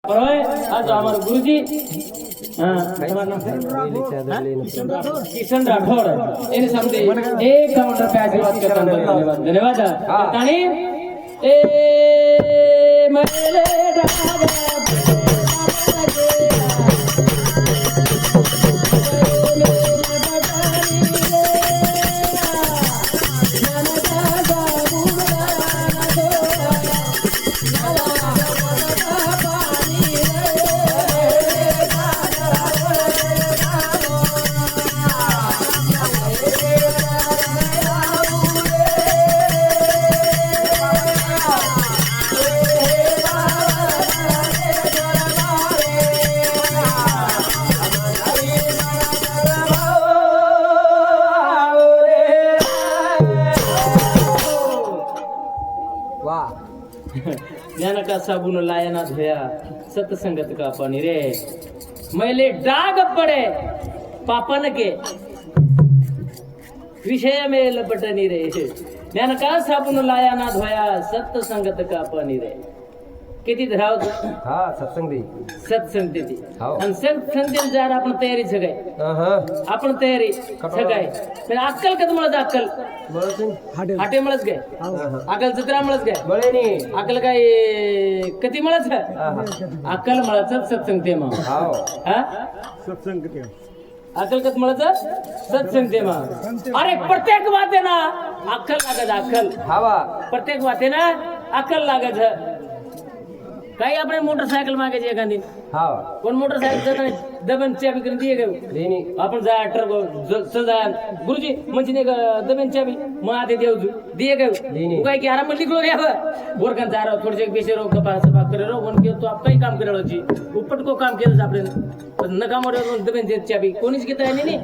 आज हमारे गुरुजी किशन राठौड़ इन समझे एक काउंटर पे आशीर्वाद करता हूं। धन्यवाद ताणी ए मैले ज्ञान का साबुन लाया ना धोया सत्संगत का पानी रे मैले डाग पड़े पापन के विषय में लपटनी रे ज्ञान का साबुन लाया ना धोया सत्संगत का पानी रे किती धराव हा सत्संग दे सत्संग देती हाव. आणि सत्संग जार आपण तयारी सगळे आपण तयारी सगळे पण अक्कल कद मला अक्कल हाटे मळच गे अक्कल चित्रा मळच गे बळे नी अक्कल काय कधी मळच अक्कल मळच सत्संग ते मग हाव हा सत्संग ते अक्कल कद मळच सत्संग ते मग अरे प्रत्येक बात आहे ना अक्कल लागत अक्कल हावा प्रत्येक बात आहे ना अक्कल लागत काही आपण मोटरसायकल मागायची एखादी हाव कोण मोटरसायकल दबन चाबी करून दिए गए देनी आपण जा सजा गुरुजी म्हणजे नाही का दबन चाबी मग आते देव दिए गए तू काय की आराम में निकलो गया बोरकन जा रहा थोड़े से बेचे रहो कपास सफा करे रहो वन के तो आप कई काम करे रहो जी उपट को काम केलं आपले न काम रे दबन दे चाबी कोणीच घेत आहे नाही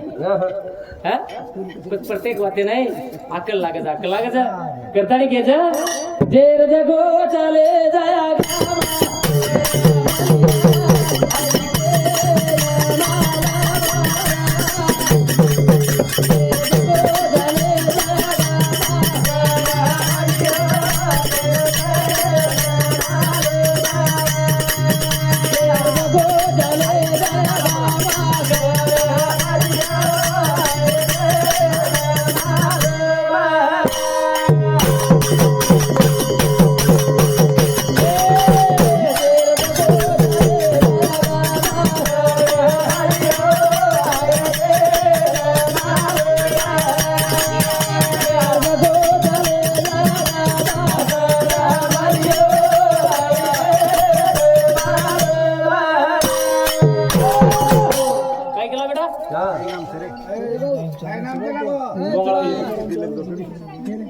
हा प्रत्येक वाते नाही अक्कल लागत करतानी घे जा जे रजा गो चाले जाया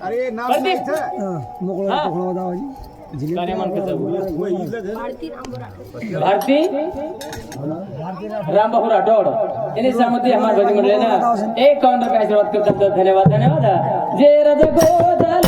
अरे नाव भारती रामबाबू राठौड़ इन्हीं सहमति हमारे भजन मंडली ना एक काउंटर का आशीर्वाद करता धन्यवाद जे रज गोदल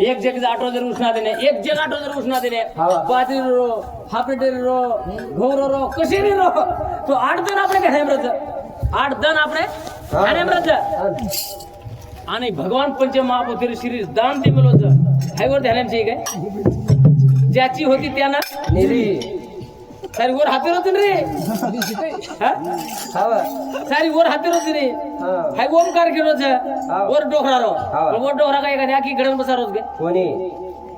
एक जग आटो जर उष्णा देणे एक जग आटो जर उष्णा देणे बाजरी row हापेटेरी row घोरो row Kasheri row तो 8 दिन આપણે કે હેમરજ 8 दिन આપણે હેમરज आणि भगवान पंचमहाभूतेर श्री दान दे मिळवत हायवर ध्यानांची काय ज्याची होती त्यानं निरी सारी वर हाती होती रे हावा सारी वर हाती होती रे हाय ओमकार केलो वर डोकरा रो वर डोकरा काय एखादी आखी गडन बसा रोज गे कोणी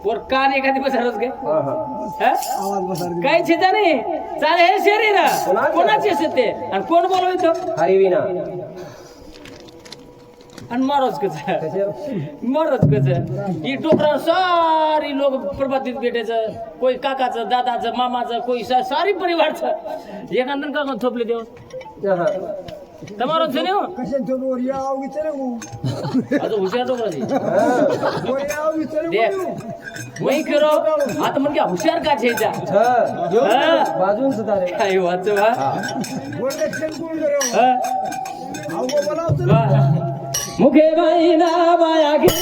वर कान एखादी बसा रोज गे आवाज बसार काही चिंता नाही चाले हे शरीर कोणाचे असते आणि कोण बोलवितो हरिविना आणि महाराज कच ही टोकरा सारी लोक प्रभातीत भेटायचं कोई काकाचं दादाचं मामाचं कोई सारी परिवारचं एखादं का थोपले देव તમારો છે ને कसे तो बोरिया आव विचारे गो आज हुशार डोकराची बोरिया आव विचारे देख वही करो आता म्हणजे हुशार का छे जा बाजून सुधारे काय वाचवा बोले खेल कोण करो आव गो बनाव मुखे बाई ना बाया गे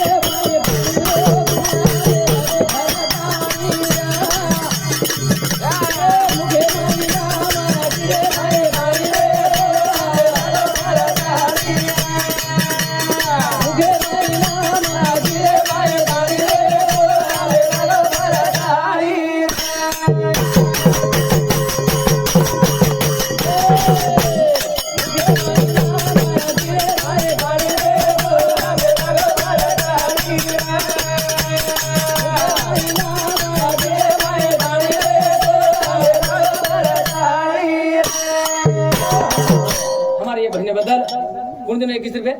कौन दिन 21 रुपये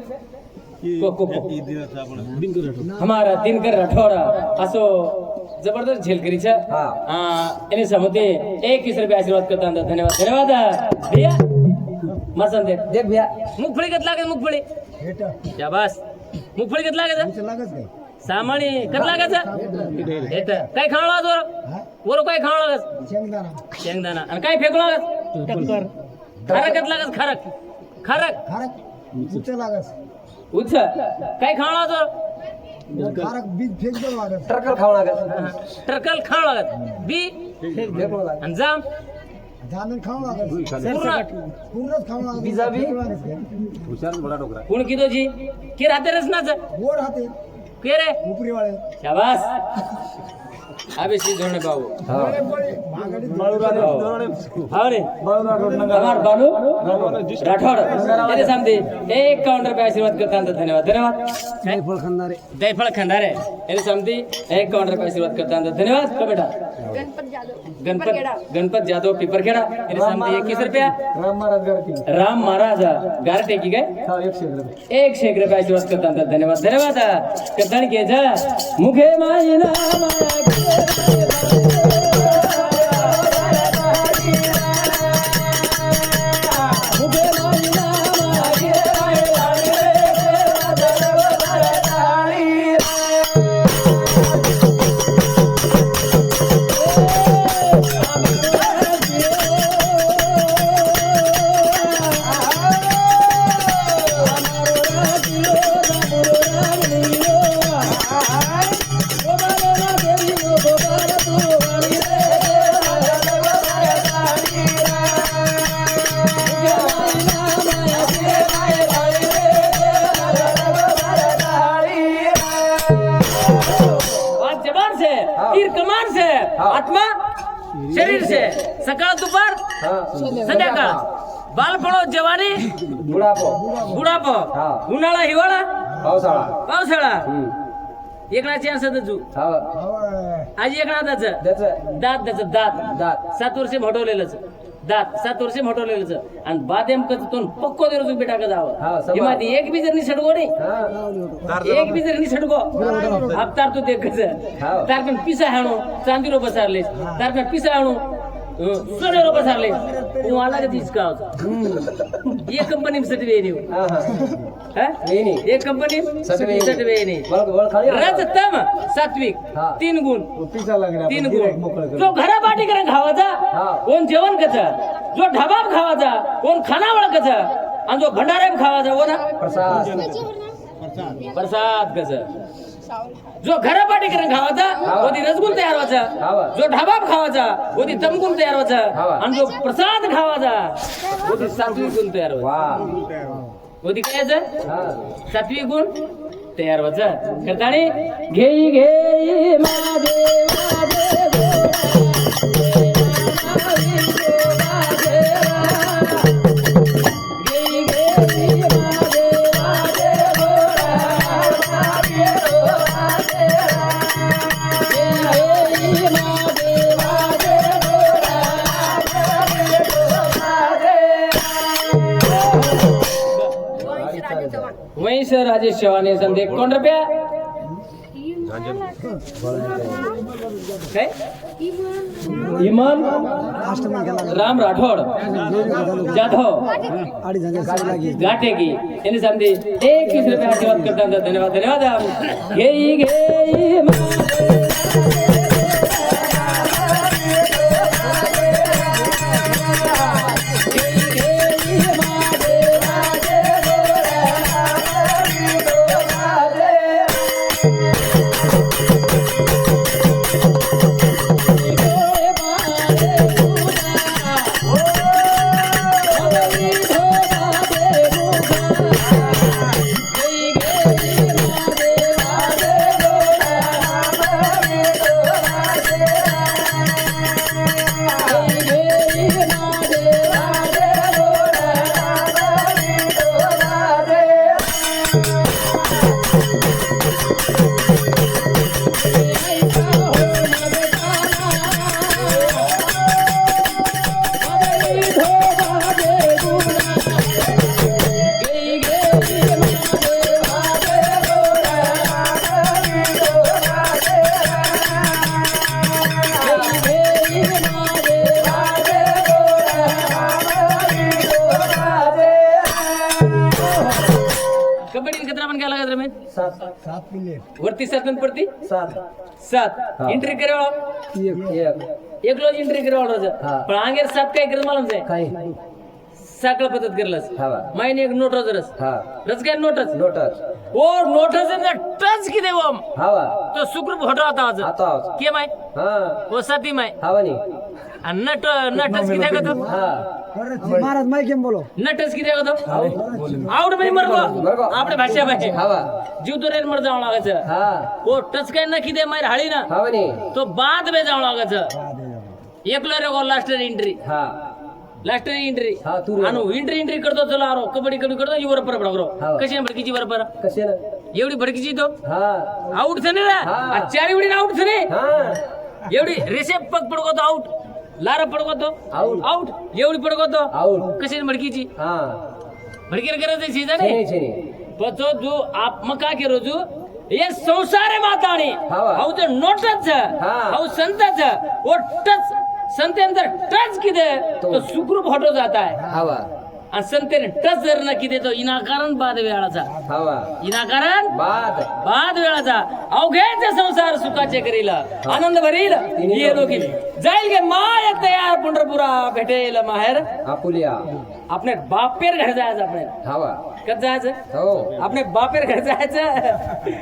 हमारा दिनकर राठौरा असो जबरदस्त झेलकरीचा याने समोते 21 रुपये आशीर्वाद करता धन्यवाद धन्यवाद भैया मसन देख भैया मुगफळी कत लागे मुगफळी बेटा शाबास मुगफळी कत लागे लागत काय सामानी कत लागे हेत काय खावं लागत वरो काय खावं लागत शेंगदाणा शेंगदाणा आणि काय फेकू लागत टक्कर खारक कत लागत खारक खारक खारक उच्च लागत उच्च काय खावं लागत खारक बीज फेक दो लागत ट्रकर खावं लागत टरकल खावं लागत बी आणि जाम जामन खाऊ लागत पूर्णच खाऊ लागत बिजाबी कोण किदो जी के राहते रसनाचं गोड हाते के रे उपरी वाळे शाबास आबेशी धोणे बाबू हावरे हमार बालू राठौर तेरे सामने एक काउंटर पे आशीर्वाद करता हूं धन्यवाद धन्यवाद दैफळ खंडारे तेरे सामने एक काउंटर पे आशीर्वाद करता हूं धन्यवाद का बेटा गणपत जाधव पिपरखेड़ा तेरे सामने 21 रुपया राम महाराज गारटे की गए 100 रुपये आशीर्वाद करता हूं धन्यवाद धन्यवाद कदण के जा मुखे मायना माया आत्मा शरीर से सकाळ दुपार संध्याकाळ बालपणो जवानी बुढापो उन्हाळा हिवाळा पावसाळा एकणा चान्स जू आज एकणा दात दात 7 वर्ष मोठवलेलंच दात 7 वर्ष मोठवलेलंच आणि बादेम कच तोन पक्को दे रोज बेटा का जावं हिमाती एक बी जर निसडगो नाही एक बी जर निसडगो आप तार तो देख कच तार पण पिसा हाणो चांदीरो बसारले तार पण पिसा हाणो सोनेरो बसारले तू आला का तीच का ये कंपनी में सटवे नहीं नहीं एक कंपनी सटवे नहीं रजतम सात्विक 3 गुण 3 गुण जो घरा पाठी करून खावाचा कोण जेवण कचा जो ढाबात खावाचा कोण खानावळ कचा आणि जो भंडाऱ्यात खावाचा वो ना प्रसाद कचा जो घरा पाठी करून खावाचा वो ती रसगुल तयार व्हायचा जो ढाबात खावाचा वो ती तमगुल तयार व्हायचा आणि जो प्रसाद खावाचा वो ती सात्विक गुण तयार व्हायचा वो ती काय सात्विक गुण तयार व्हायचा करताने घेई घेई माझे वहीं जगदीश राजेश चव्हाण समजे 1 रुपया काय इमान राम राठोड जाधव गाटेगी यांनी समजे 21 रुपये आशीर्वाद करतात. धन्यवाद धन्यवाद. घेई घेई कबड्डी कितना पण काय लागत रे मैं 7 वरती 7 पडती 7 एंट्री करे एक लोज एंट्री करे हा. पण आंगेर 7 काय करत मला म्हणजे काही साकळ पद्धत करलस हवा मायने एक नोट रस हा रस काय नोटच लोटस ओ नोटच टच की देव हवा तो सुकृप होतो आता आज आता के माय हा ओ साती माय हवा नी आणि नटच किती करतो हा महाराज मैं केम बोलो नटच किती करतो आउट मध्ये मरगो आपल्या भाषा भाषे हवा जीव तो रेल मर जावं लागायचं हा ओ टच काय ना किती मार हाळी ना हवा नी तो बाद में जावं लागायचं एकलो रे गो लास्ट एंट्री हा लास्ट एंट्री हा, तू आणि एंट्री करतो चला आरो कबड्डी करतो इवर पर हा. बडगरो कशी भडकीची बरोबर कसे ना एवढी भडकीची तो हा आउट थने रे हा. चार एवढी आउट थने हा एवढी रेसे पग पडगोतो आउट लारा पडगोतो Out. आउट एवढी पडगोतो आउट कशी भडकीची हा भडकीर करायचं सीधा छेने नाही छेने पण तो जो आप मग काय केलो जो ये संसार आहे माताणी हवा. हाऊ ते नोटच हा. हाऊ संतच ओ टच संते अंदर टच किदे तो सुखरूप होतो जाता है हवा आणि संतेने टच जर न किदे तो इनाकारण बाद वेळाचा हवा इनाकारण बाद बाद वेळाचा अवघेच संसार सुखाचे करील आनंद भरील ये लोकी जाईल गे माय तयार पंढरपुरा भेटेल माहेर आपुलिया आपने बापेर घर जायचं आपने हवा कद जायचं हो अपने बापेर घर जायचं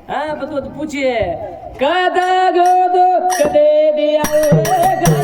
हाँ बतू पूछिए कदा गोदो कदे दिया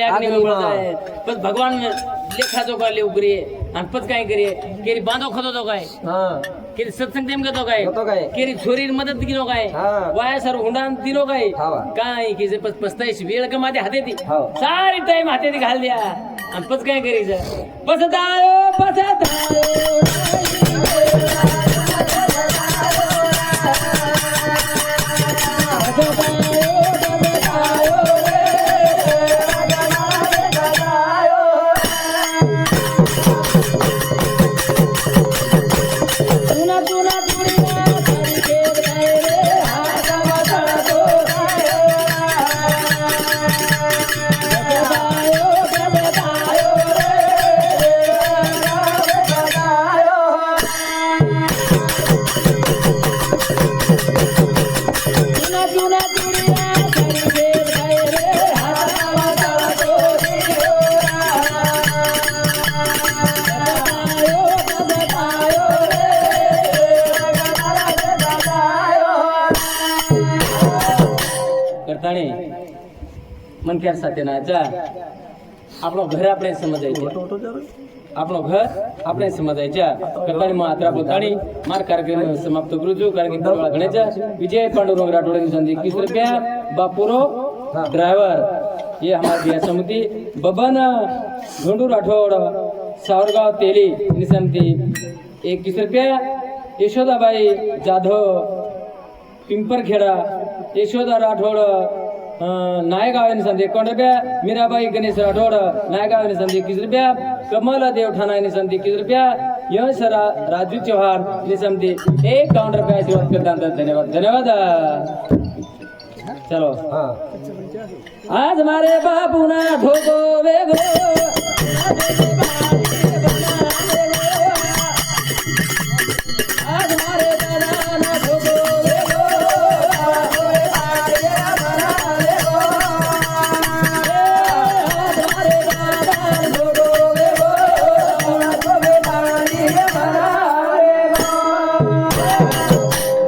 पण भगवान लेखा जो का लेव करिये आणि पच काय करिये केरी बांधो खतो तो काय हा केरी सत्संग तेम गतो काय गतो काय? केरी छोरीर मदत किनो काय हा. वाया सर हुंडान दिनो काय हा वा. काय की जे पस्ताईस वेळ का माझ्या हाते ती हो. सारी टाइम हाते ती घाल द्या आणि पच काय करायचं पसत करताणे मन क्या सत्यनाचा આપણો ઘર આપણે સમજાય આપણો ઘર આપણે સમજાય કરતાણી માં આત્રા પોતાણી માર કાર્યક્રમ સમાપ્ત કરું છું કારણ કે પરવાળા ગણેશ विजय पांडुरंग राठौड़ की संधि 21 रुपया बापुरो ड्राइवर ये हमारी दिया समिति बबन घोंडू राठौड़ सावरगांव तेली निसंती 21 रुपया यशोदाबाई जाधव पिंपरखेडा यशोदा राठौड़ नायगाव संधी 51 रुपया मीराबाई गणेश राठौड़ नायगाव संधी 21 रुपया कमल देव ठाणा संधी 21 रुपया यश राजू चौहान संधी 51 रुपया आशीर्वाद करता धन्यवाद धन्यवाद चलो हा. आज मारे बापू ना ठोको वेगो आज मारे दादा ना ठोको वेगो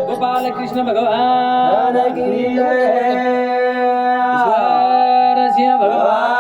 गोपाल कृष्ण भगवान की जय ईश्वर सिंह भगवान